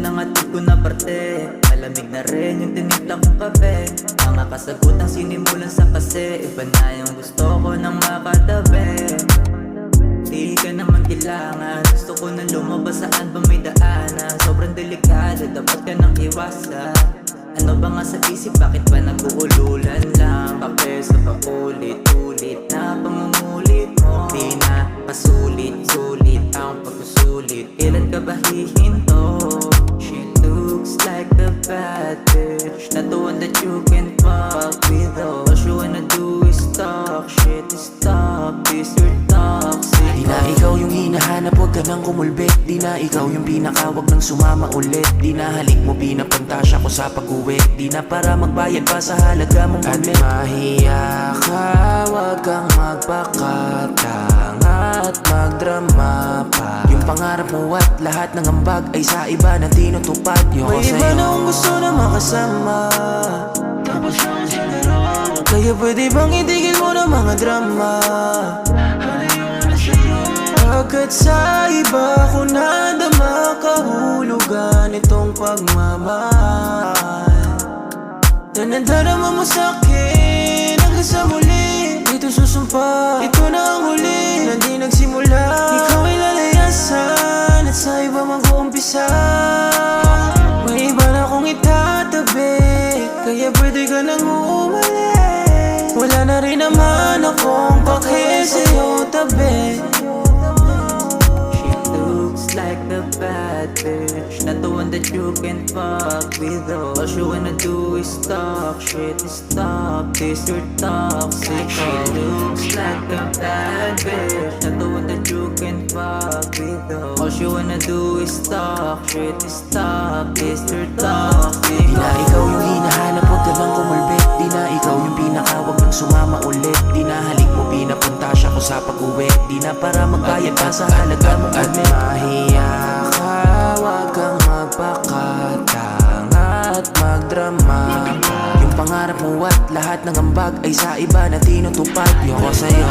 ng atid ko na parte. Malamig na rin yung tinimpla kong kape. Mga kasagutang sinimulan sa kasi. Iba na yung gusto ko nang makatabi. Di ka naman kailangan. Gusto ko na lumabas, saan ba may daanan. Sobrang delikado, dapat ka nang iwasan. Ano ba nga sa isip, bakit ba nag-uululan lang? Kape sa paulit-ulit na pangungulit mo. Di na pasulit-sulit ang pagkusulit. Kailan ka ba hihinto? She looks like the bad bitch, not the one that you can fuck with. All she wanna do is talk shit, stop this, you're toxic. Di na ikaw yung hinahanap, huwag ka nang kumulbit. Di na ikaw yung pinakawag ng sumama ulit. Di na halik mo, pinapantasya ko sa pag-uwi. Di na para magbayad pa sa halaga mong ulit. At mahiya ka, huwag kang magpakatang at magdrama pa. Yung pangarap mo at lahat ng ambag ay sa iba na tinutupad. Yung may iba na akong gusto na makasama, tapos lang siguro. Kaya pwede bang itigil mo na mga drama? Agad sa iba ko nadama, kahulugan itong pagmamahal. Nadarama mo sa'kin hanggang sa muli. Dito susumpa, ito na ang huli. Na di nagsimula, ikaw ay lalayasan at sa iba mag-uumpisa. May iba na akong itatabi, kaya pwede ka nang umalis. Wala na rin naman akong pake sa'yo tabi. Like the bad bitch, not the one that you can fuck with. All she wanna do is talk shit, stop this, you're toxic. She looks like a bad bitch, not the one that you can fuck with. All she wanna do is talk shit, stop this, you're toxic. Di na ikaw yung hinahanap, huwag ka nang kumulbit. Di na ikaw yung pinakawag ng sumama ulit. Di na halik mo, pinapantasya ko sa pag-uwi. Di na para magbayad pa sa halaga mong ulit. Mahiya ka, huwag kang magpakatang at magdrama. Yung pangarap mo at lahat ng ambag ay sa iba na tinutupad. Yung ko sa'yo